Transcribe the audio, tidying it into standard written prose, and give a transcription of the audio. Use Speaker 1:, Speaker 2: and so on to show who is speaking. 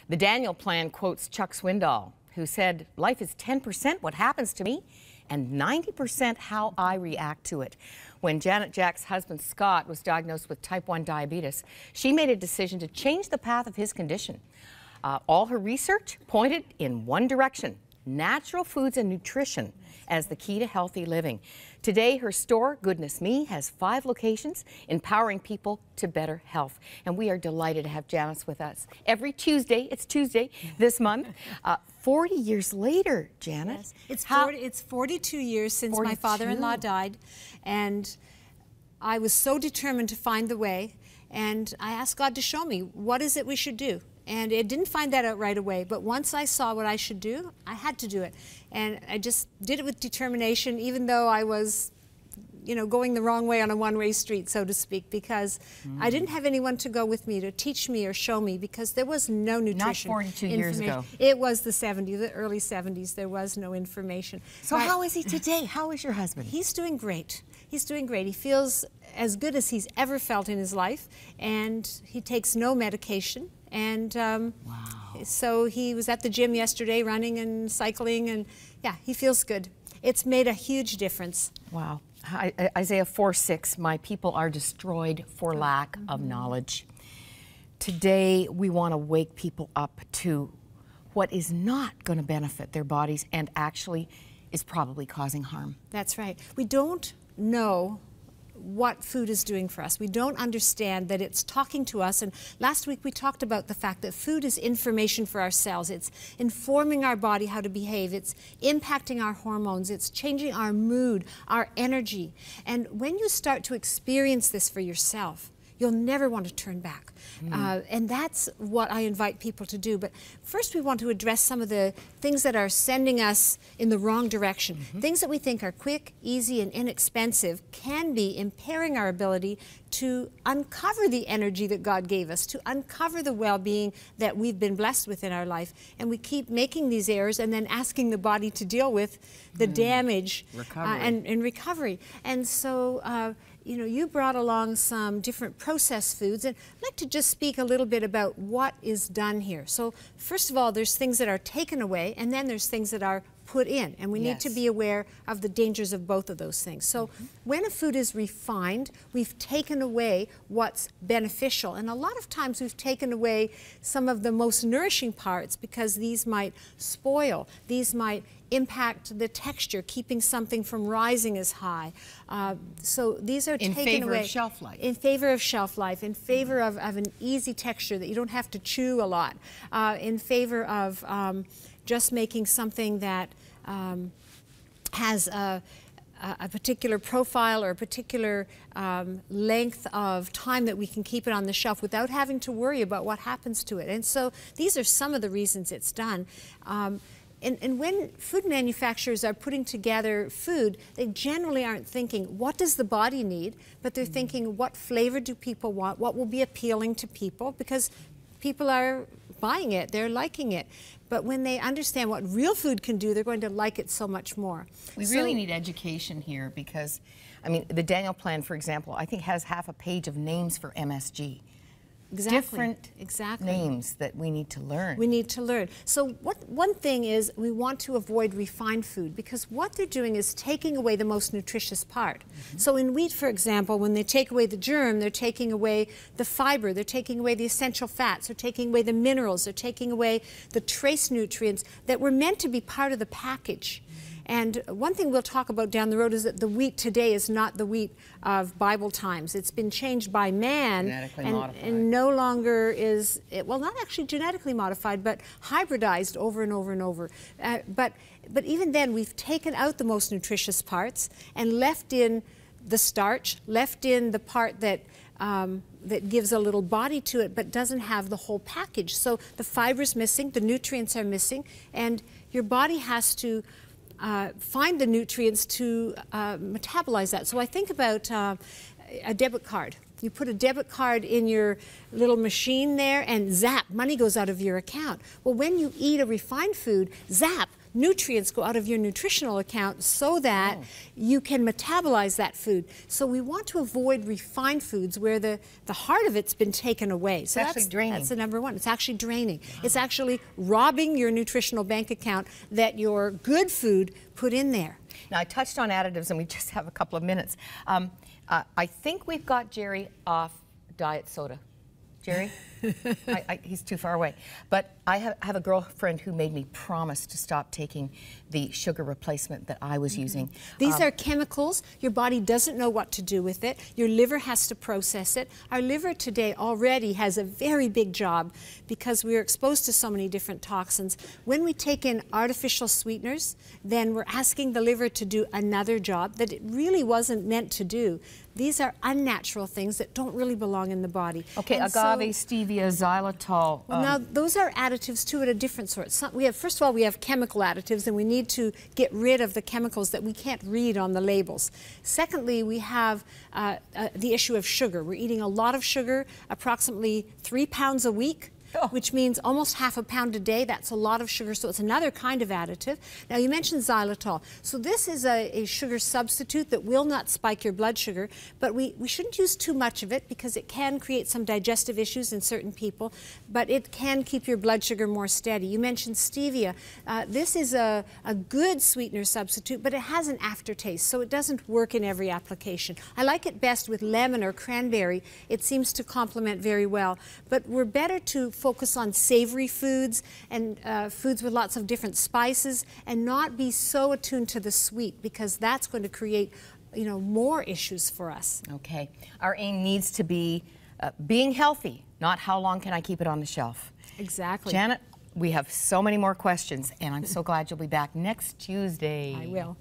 Speaker 1: The Daniel Plan quotes Chuck Swindoll, who said, "Life is 10% what happens to me and 90% how I react to it." When Janet Jack's husband Scott was diagnosed with type 1 diabetes, she made a decision to change the path of his condition. All her research pointed in one direction: natural foods and nutrition as the key to healthy living. Today, her store, Goodness Me, has 5 locations, empowering people to better health. And we are delighted to have Janice with us every Tuesday. It's Tuesday this month. 40 years later, Janice.
Speaker 2: Yes. It's 42 years since
Speaker 1: 42.
Speaker 2: my father-in-law died, and I was so determined to find the way, and I asked God to show me, what is it we should do? And I didn't find that out right away, but once I saw what I should do, I had to do it. And I just did it with determination, even though I was, going the wrong way on a one-way street, so to speak, because I didn't have anyone to go with me to teach me or show me, because there was no nutrition.
Speaker 1: Not 42 years ago.
Speaker 2: It was the 70s, the early 70s. There was no information.
Speaker 1: So how is he today? How is your husband?
Speaker 2: He's doing great. He's doing great. He feels as good as he's ever felt in his life, and he takes no medication. And so he was at the gym yesterday running and cycling, and yeah, he feels good. It's made a huge difference.
Speaker 1: Wow. Isaiah 4:6, "My people are destroyed for lack of knowledge." Today, we want to wake people up to what is not going to benefit their bodies and actually is probably causing harm.
Speaker 2: That's right. We don't know what food is doing for us. We don't understand that it's talking to us. And last week we talked about the fact that food is information for our cells. It's informing our body how to behave. It's impacting our hormones. It's changing our mood, our energy. And when you start to experience this for yourself, you'll never want to turn back. And that's what I invite people to do. But first we want to address some of the things that are sending us in the wrong direction. Things that we think are quick, easy, and inexpensive can be impairing our ability to uncover the energy that God gave us, to uncover the well-being that we've been blessed with in our life. And we keep making these errors and then asking the body to deal with the damage and recovery. And so, you brought along some different processed foods, and I'd like to just speak a little bit about what is done here. So first of all, there's things that are taken away, and then there's things that are put in, and we need to be aware of the dangers of both of those things. So when a food is refined, we've taken away what's beneficial, and a lot of times we've taken away some of the most nourishing parts because these might spoil, these might impact the texture, keeping something from rising as high. So these are taken away.
Speaker 1: In favor of shelf life.
Speaker 2: In favor of shelf life, in favor of an easy texture that you don't have to chew a lot, in favor of just making something that has a particular profile or a particular length of time that we can keep it on the shelf without having to worry about what happens to it. And so these are some of the reasons it's done. And when food manufacturers are putting together food, they generally aren't thinking, what does the body need? But they're thinking, what flavor do people want? What will be appealing to people? Because people are buying it, they're liking it. But when they understand what real food can do, they're going to like it so much more.
Speaker 1: We really need education here because, the Daniel Plan, for example, I think has half a page of names for MSG. Different names that we need to learn.
Speaker 2: We need to learn. So one thing is we want to avoid refined food because what they're doing is taking away the most nutritious part. So in wheat, for example, when they take away the germ, they're taking away the fiber, they're taking away the essential fats, they're taking away the minerals, they're taking away the trace nutrients that were meant to be part of the package. And one thing we'll talk about down the road is that the wheat today is not the wheat of Bible times. It's been changed by man and no longer is, well, not actually genetically modified, but hybridized over and over and over. But even then, we've taken out the most nutritious parts and left in the starch, left in the part that that gives a little body to it, but doesn't have the whole package. So the fiber's missing, the nutrients are missing, and your body has to find the nutrients to metabolize that. So I think about a debit card. You put a debit card in your little machine there and zap, money goes out of your account. Well, when you eat a refined food, zap, nutrients go out of your nutritional account so that you can metabolize that food. So we want to avoid refined foods where the heart of it's been taken away. So
Speaker 1: It's actually draining.
Speaker 2: That's the number one. It's actually draining. It's actually robbing your nutritional bank account that your good food put in there.
Speaker 1: Now, I touched on additives, and we just have a couple of minutes. I think we've got Jerry off diet soda. Jerry? He's too far away. But I have a girlfriend who made me promise to stop taking the sugar replacement that I was using.
Speaker 2: These are chemicals. Your body doesn't know what to do with it. Your liver has to process it. Our liver today already has a very big job because we are exposed to so many different toxins. When we take in artificial sweeteners, then we're asking the liver to do another job that it really wasn't meant to do. These are unnatural things that don't really belong in the body.
Speaker 1: Okay,
Speaker 2: And
Speaker 1: agave, stevia, xylitol.
Speaker 2: well, now, those are additives too at a different sort. First of all, we have chemical additives, and we need to get rid of the chemicals that we can't read on the labels. Secondly, we have the issue of sugar. We're eating a lot of sugar, approximately 3 pounds a week. Which means almost half a pound a day. That's a lot of sugar, so it's another kind of additive. Now, you mentioned xylitol. So this is a sugar substitute that will not spike your blood sugar, but we shouldn't use too much of it because it can create some digestive issues in certain people, but it can keep your blood sugar more steady. You mentioned stevia. This is a good sweetener substitute, but it has an aftertaste, so it doesn't work in every application. I like it best with lemon or cranberry. It seems to complement very well, but we're better to focus on savory foods and foods with lots of different spices and not be so attuned to the sweet because that's going to create, more issues for us.
Speaker 1: Okay. Our aim needs to be being healthy, not how long can I keep it on the shelf.
Speaker 2: Exactly.
Speaker 1: Janet, we have so many more questions, and I'm so glad you'll be back next Tuesday.
Speaker 2: I will.